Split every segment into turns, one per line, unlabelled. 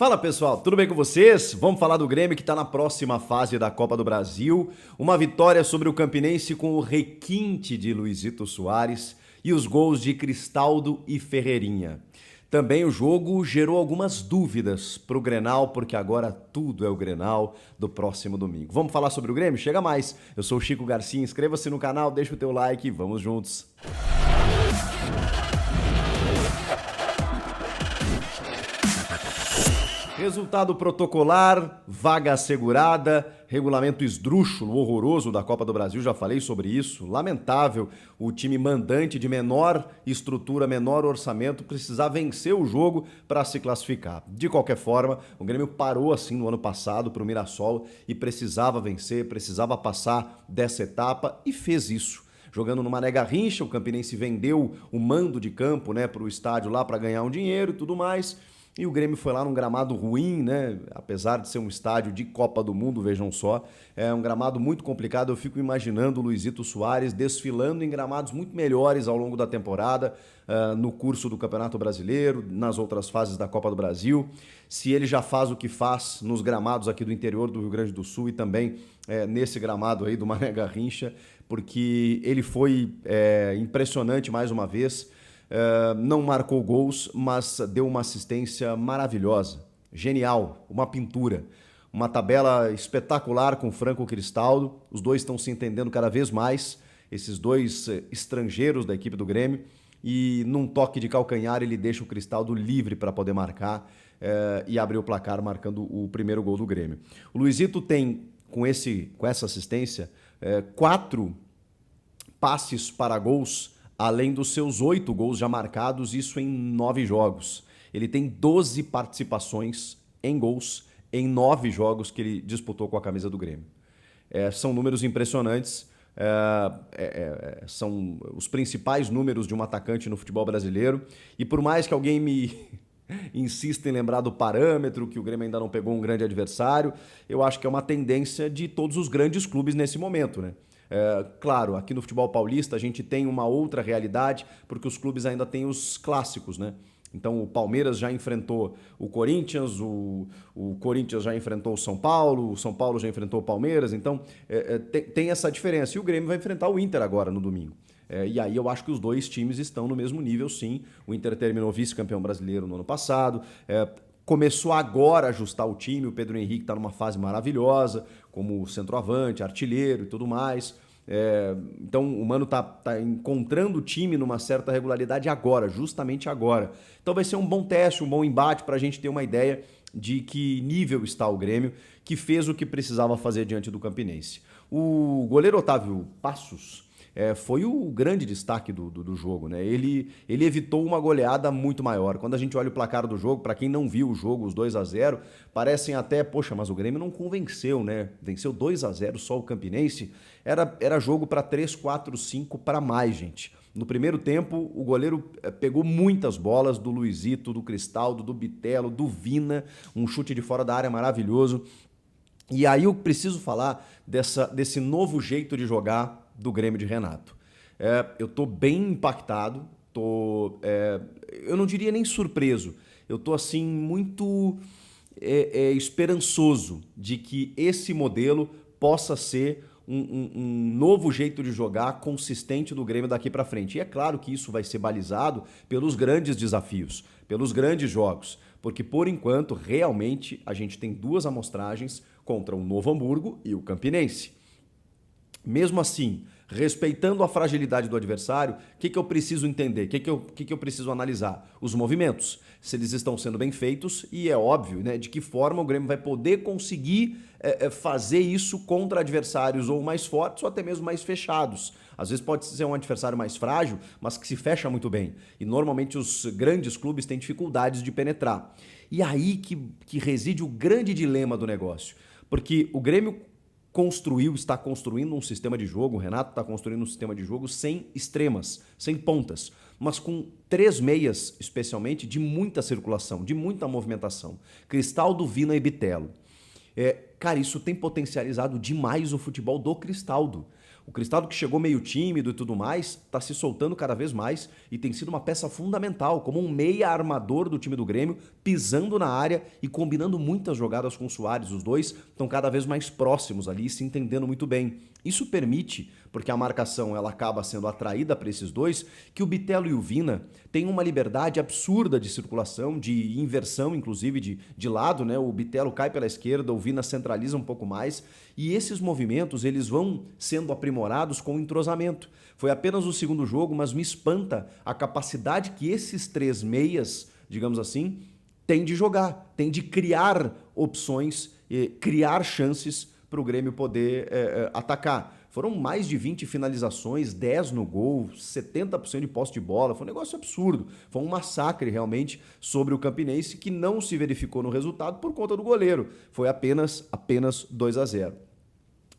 Fala pessoal, tudo bem com vocês? Vamos falar do Grêmio que está na próxima fase da Copa do Brasil. Uma vitória sobre o Campinense com o requinte de Luizito Soares e os gols de Cristaldo e Ferreirinha. Também o jogo gerou algumas dúvidas para o Grenal, porque agora tudo é o Grenal do próximo domingo. Vamos falar sobre o Grêmio? Chega mais! Eu sou o Chico Garcia, inscreva-se no canal, deixa o teu like e vamos juntos! Resultado protocolar, vaga assegurada, regulamento esdrúxulo, horroroso da Copa do Brasil, já falei sobre isso. Lamentável o time mandante de menor estrutura, menor orçamento, precisar vencer o jogo para se classificar. De qualquer forma, o Grêmio parou assim no ano passado para o Mirassol e precisava vencer, precisava passar dessa etapa e fez isso. Jogando no Mané Garrincha, o Campinense vendeu o mando de campo, né, para o estádio lá para ganhar um dinheiro e tudo mais. E o Grêmio foi lá num gramado ruim, né? Apesar de ser um estádio de Copa do Mundo, vejam só. É um gramado muito complicado. Eu fico imaginando o Luizito Soares desfilando em gramados muito melhores ao longo da temporada, no curso do Campeonato Brasileiro, nas outras fases da Copa do Brasil. Se ele já faz o que faz nos gramados aqui do interior do Rio Grande do Sul e também nesse gramado aí do Mané Garrincha, porque ele foi impressionante mais uma vez. Não marcou gols, mas deu uma assistência maravilhosa, genial, uma pintura. Uma tabela espetacular com Franco Cristaldo, os dois estão se entendendo cada vez mais, esses dois estrangeiros da equipe do Grêmio, e num toque de calcanhar ele deixa o Cristaldo livre para poder marcar e abrir o placar marcando o primeiro gol do Grêmio. O Luizito tem, com essa assistência, 4 passes para gols, além dos seus 8 gols já marcados, isso em 9 jogos. Ele tem 12 participações em gols em 9 jogos que ele disputou com a camisa do Grêmio. São números impressionantes, são os principais números de um atacante no futebol brasileiro. E por mais que alguém me insista em lembrar do parâmetro, que o Grêmio ainda não pegou um grande adversário, eu acho que é uma tendência de todos os grandes clubes nesse momento, né? Claro, aqui no futebol paulista a gente tem uma outra realidade, porque os clubes ainda têm os clássicos, né? Então o Palmeiras já enfrentou o Corinthians, o Corinthians já enfrentou o São Paulo já enfrentou o Palmeiras, então tem essa diferença. E o Grêmio vai enfrentar o Inter agora no domingo. E aí eu acho que os dois times estão no mesmo nível, sim. O Inter terminou vice-campeão brasileiro no ano passado, começou agora a ajustar o time, o Pedro Henrique está numa fase maravilhosa, como centroavante, artilheiro e tudo mais. Então o Mano tá encontrando o time numa certa regularidade agora, justamente agora. Então vai ser um bom teste, um bom embate para a gente ter uma ideia de que nível está o Grêmio, que fez o que precisava fazer diante do Campinense. O goleiro Otávio Passos foi o grande destaque do jogo, né? Ele evitou uma goleada muito maior. Quando a gente olha o placar do jogo, para quem não viu o jogo, os 2-0, parecem até, poxa, mas o Grêmio não convenceu, né? Venceu 2-0 só o Campinense. Era jogo para 3, 4, 5 para mais, gente. No primeiro tempo, o goleiro pegou muitas bolas do Luizito, do Cristaldo, do Bitelo, do Vina, um chute de fora da área maravilhoso. E aí eu preciso falar desse novo jeito de jogar do Grêmio de Renato. Eu tô bem impactado, eu não diria nem surpreso, eu tô assim muito esperançoso de que esse modelo possa ser um novo jeito de jogar consistente do Grêmio daqui para frente. E é claro que isso vai ser balizado pelos grandes desafios, pelos grandes jogos, porque por enquanto realmente a gente tem 2 amostragens contra o Novo Hamburgo e o Campinense. Mesmo assim, respeitando a fragilidade do adversário, o que eu preciso entender? O que eu preciso analisar? Os movimentos, se eles estão sendo bem feitos e é óbvio, né, de que forma o Grêmio vai poder conseguir fazer isso contra adversários ou mais fortes ou até mesmo mais fechados. Às vezes pode ser um adversário mais frágil, mas que se fecha muito bem. E normalmente os grandes clubes têm dificuldades de penetrar. E aí que reside o grande dilema do negócio. Porque o Grêmio está construindo um sistema de jogo, o Renato está construindo um sistema de jogo sem extremas, sem pontas, mas com 3 meias, especialmente, de muita circulação, de muita movimentação. Cristaldo, Vina e Bitelo. Cara, isso tem potencializado demais o futebol do Cristaldo. O Cristaldo, que chegou meio tímido e tudo mais, está se soltando cada vez mais e tem sido uma peça fundamental, como um meia armador do time do Grêmio, pisando na área e combinando muitas jogadas com o Soares. Os dois estão cada vez mais próximos ali, se entendendo muito bem. Isso permite, porque a marcação ela acaba sendo atraída para esses dois, que o Bitelo e o Vina tenham uma liberdade absurda de circulação, de inversão, inclusive, de lado, né? O Bitelo cai pela esquerda, o Vina centraliza um pouco mais, e esses movimentos eles vão sendo aprimorados com o entrosamento. Foi apenas o segundo jogo, mas me espanta a capacidade que esses três meias, digamos assim, têm de jogar, têm de criar opções, criar chances para o Grêmio poder atacar. Foram mais de 20 finalizações, 10 no gol, 70% de posse de bola. Foi um negócio absurdo. Foi um massacre realmente sobre o Campinense que não se verificou no resultado por conta do goleiro. Foi apenas 2-0.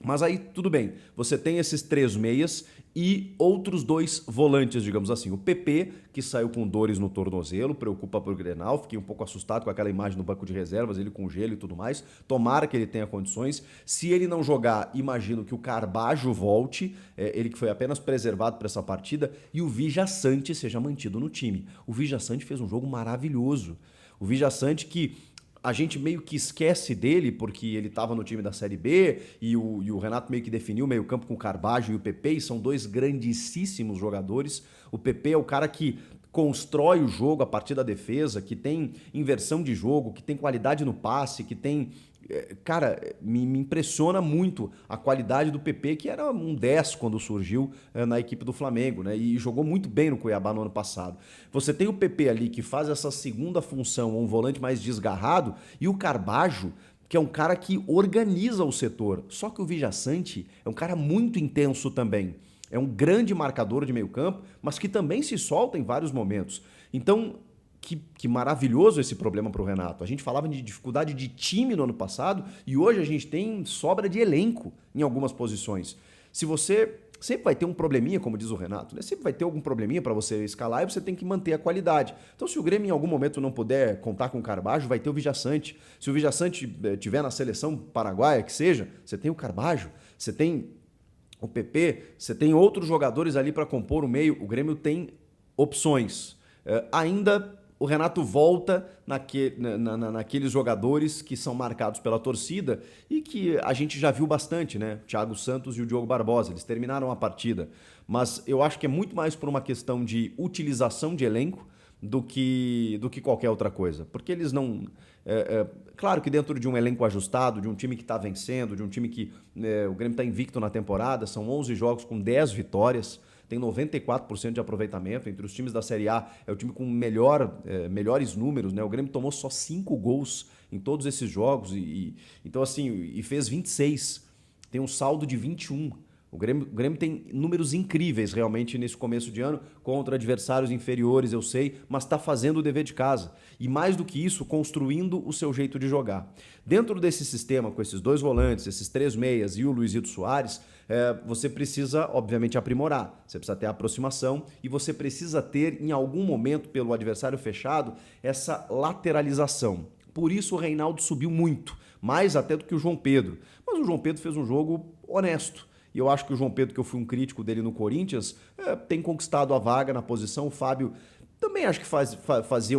Mas aí tudo bem, você tem esses três meias e outros dois volantes, digamos assim. O PP, que saiu com dores no tornozelo, preocupa pro Grenal, fiquei um pouco assustado com aquela imagem no banco de reservas, ele com gelo e tudo mais. Tomara que ele tenha condições. Se ele não jogar, imagino que o Carbajo volte, ele que foi apenas preservado para essa partida, e o Vijaçante seja mantido no time. O Vijaçante fez um jogo maravilhoso. O Vijaçante que a gente meio que esquece dele porque ele estava no time da Série B e o Renato meio que definiu o meio-campo com o Carbajo e o PP, e são dois grandíssimos jogadores. O PP é o cara que constrói o jogo a partir da defesa, que tem inversão de jogo, que tem qualidade no passe, que tem... Cara, me impressiona muito a qualidade do PP, que era um 10 quando surgiu na equipe do Flamengo, né? E jogou muito bem no Cuiabá no ano passado. Você tem o PP ali que faz essa segunda função, um volante mais desgarrado, e o Carbajo, que é um cara que organiza o setor. Só que o Vijaçante é um cara muito intenso também. É um grande marcador de meio campo, mas que também se solta em vários momentos. Então... Que maravilhoso esse problema para o Renato. A gente falava de dificuldade de time no ano passado e hoje a gente tem sobra de elenco em algumas posições. Se você... Sempre vai ter um probleminha, como diz o Renato, né? Sempre vai ter algum probleminha para você escalar e você tem que manter a qualidade. Então, se o Grêmio em algum momento não puder contar com o Carbajo, vai ter o Vijaçante. Se o Vijaçante estiver na seleção paraguaia, que seja, você tem o Carbajo, você tem o PP, você tem outros jogadores ali para compor o meio. O Grêmio tem opções. Ainda... O Renato volta naqueles jogadores que são marcados pela torcida e que a gente já viu bastante, né? O Thiago Santos e o Diogo Barbosa, eles terminaram a partida. Mas eu acho que é muito mais por uma questão de utilização de elenco do que qualquer outra coisa. Porque eles não... claro que dentro de um elenco ajustado, de um time que está vencendo, de um time que... o Grêmio está invicto na temporada, são 11 jogos com 10 vitórias... Tem 94% de aproveitamento. Entre os times da Série A, é o time com melhores números, né? O Grêmio tomou só 5 gols em todos esses jogos então assim, e fez 26. Tem um saldo de 21. O Grêmio tem números incríveis realmente nesse começo de ano contra adversários inferiores, eu sei, mas está fazendo o dever de casa. E mais do que isso, construindo o seu jeito de jogar. Dentro desse sistema, com esses dois volantes, esses três meias e o Luizito Soares, você precisa, obviamente, aprimorar. Você precisa ter aproximação e você precisa ter, em algum momento, pelo adversário fechado, essa lateralização. Por isso o Reinaldo subiu muito, mais até do que o João Pedro. Mas o João Pedro fez um jogo honesto. E eu acho que o João Pedro, que eu fui um crítico dele no Corinthians, tem conquistado a vaga na posição. O Fábio também acho que fazia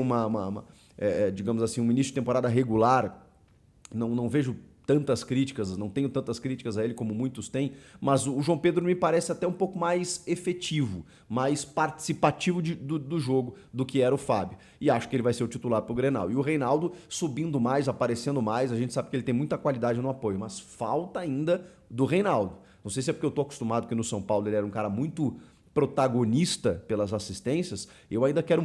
digamos assim, um início de temporada regular. Não vejo tantas críticas, não tenho tantas críticas a ele como muitos têm, mas o João Pedro me parece até um pouco mais efetivo, mais participativo do jogo do que era o Fábio. E acho que ele vai ser o titular para o Grenal. E o Reinaldo subindo mais, aparecendo mais, a gente sabe que ele tem muita qualidade no apoio, mas falta ainda do Reinaldo. Não sei se é porque eu estou acostumado que no São Paulo ele era um cara muito protagonista pelas assistências, eu ainda quero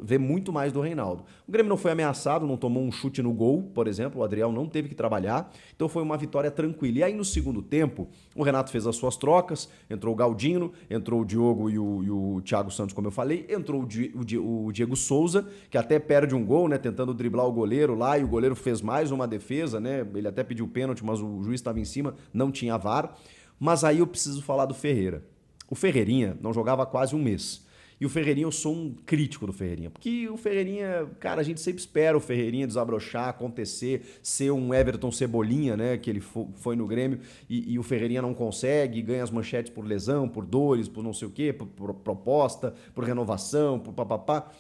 ver muito mais do Reinaldo. O Grêmio não foi ameaçado, não tomou um chute no gol, por exemplo, o Adriel não teve que trabalhar, então foi uma vitória tranquila. E aí no segundo tempo, o Renato fez as suas trocas, entrou o Galdino, entrou o Diogo e o Thiago Santos, como eu falei, entrou o Diego Souza, que até perde um gol, né, tentando driblar o goleiro lá, e o goleiro fez mais uma defesa, né, ele até pediu pênalti, mas o juiz estava em cima, não tinha VAR. Mas aí eu preciso falar do Ferreira. O Ferreirinha não jogava há quase um mês. E o Ferreirinha, eu sou um crítico do Ferreirinha. Porque o Ferreirinha, cara, a gente sempre espera o Ferreirinha desabrochar, acontecer, ser um Everton Cebolinha, né? Que ele foi no Grêmio e o Ferreirinha não consegue, ganha as manchetes por lesão, por dores, por não sei o quê, por proposta, por renovação, por papapá.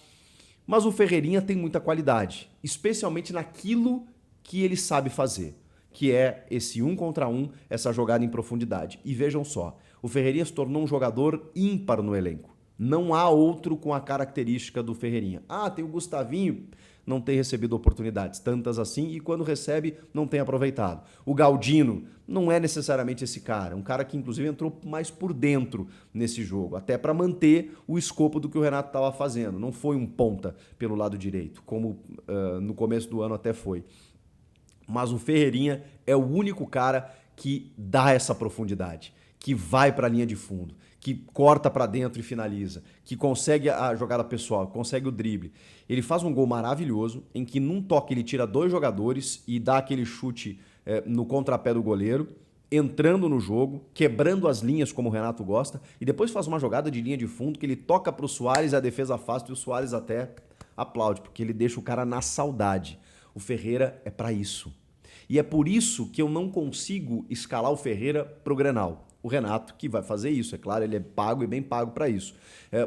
Mas o Ferreirinha tem muita qualidade, especialmente naquilo que ele sabe fazer, que é esse 1 contra 1, essa jogada em profundidade. E vejam só, o Ferreirinha se tornou um jogador ímpar no elenco. Não há outro com a característica do Ferreirinha. Ah, tem o Gustavinho, não tem recebido oportunidades tantas assim e quando recebe não tem aproveitado. O Galdino não é necessariamente esse cara, um cara que inclusive entrou mais por dentro nesse jogo, até para manter o escopo do que o Renato estava fazendo. Não foi um ponta pelo lado direito, como no começo do ano até foi. Mas o Ferreirinha é o único cara que dá essa profundidade, que vai para a linha de fundo, que corta para dentro e finaliza, que consegue a jogada pessoal, consegue o drible. Ele faz um gol maravilhoso, em que num toque ele tira 2 jogadores e dá aquele chute no contrapé do goleiro, entrando no jogo, quebrando as linhas como o Renato gosta, e depois faz uma jogada de linha de fundo que ele toca para o Suárez, a defesa afasta e o Suárez até aplaude, porque ele deixa o cara na saudade. O Ferreira é para isso. E é por isso que eu não consigo escalar o Ferreira pro Grenal. O Renato que vai fazer isso, é claro, ele é pago e bem pago para isso.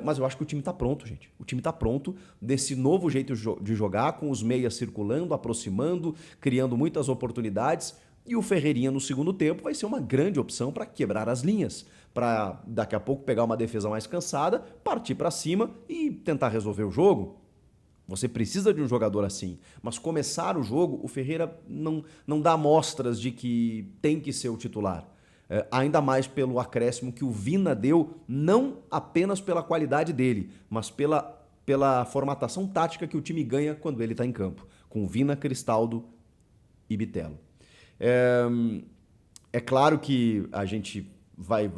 Mas eu acho que o time tá pronto, gente. O time tá pronto desse novo jeito de jogar, com os meias circulando, aproximando, criando muitas oportunidades. E o Ferreirinha no segundo tempo vai ser uma grande opção para quebrar as linhas, para daqui a pouco pegar uma defesa mais cansada, partir para cima e tentar resolver o jogo. Você precisa de um jogador assim, mas começar o jogo, o Ferreira não dá amostras de que tem que ser o titular. Ainda mais pelo acréscimo que o Vina deu, não apenas pela qualidade dele, mas pela formatação tática que o time ganha quando ele está em campo, com Vina, Cristaldo e Bitelo. É claro que a gente vai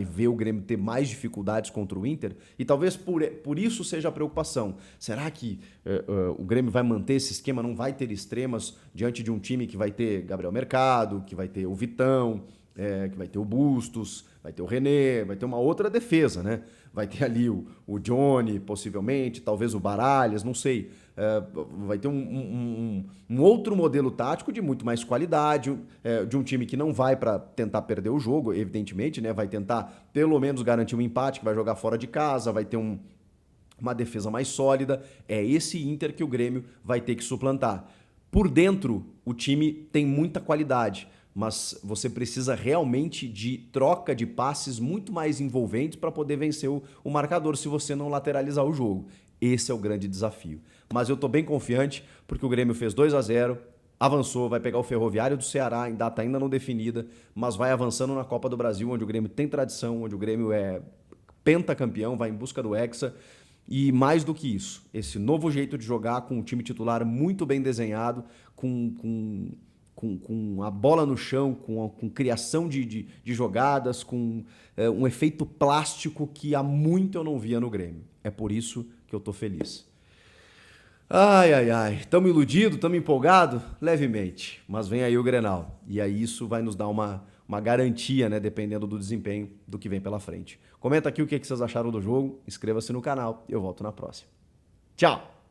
ver o Grêmio ter mais dificuldades contra o Inter e talvez por isso seja a preocupação. Será que o Grêmio vai manter esse esquema, não vai ter extremas diante de um time que vai ter Gabriel Mercado, que vai ter o Vitão, que vai ter o Bustos, vai ter o René, vai ter uma outra defesa, né? Vai ter ali o Johnny, possivelmente, talvez o Baralhas, não sei. Vai ter um outro modelo tático de muito mais qualidade, de um time que não vai para tentar perder o jogo, evidentemente, né? Vai tentar pelo menos garantir um empate, que vai jogar fora de casa, vai ter uma defesa mais sólida. É esse Inter que o Grêmio vai ter que suplantar. Por dentro, o time tem muita qualidade, mas você precisa realmente de troca de passes muito mais envolventes para poder vencer o marcador se você não lateralizar o jogo. Esse é o grande desafio. Mas eu estou bem confiante porque o Grêmio fez 2-0, avançou, vai pegar o Ferroviário do Ceará em data ainda não definida, mas vai avançando na Copa do Brasil, onde o Grêmio tem tradição, onde o Grêmio é pentacampeão, vai em busca do Hexa. E mais do que isso, esse novo jeito de jogar com um time titular muito bem desenhado, com a bola no chão, com criação de jogadas, com um efeito plástico que há muito eu não via no Grêmio. É por isso que eu tô feliz. Ai. Tamo iludido, tamo empolgado? Levemente. Mas vem aí o Grenal. E aí isso vai nos dar uma garantia, né? Dependendo do desempenho do que vem pela frente. Comenta aqui o que vocês acharam do jogo. Inscreva-se no canal e eu volto na próxima. Tchau!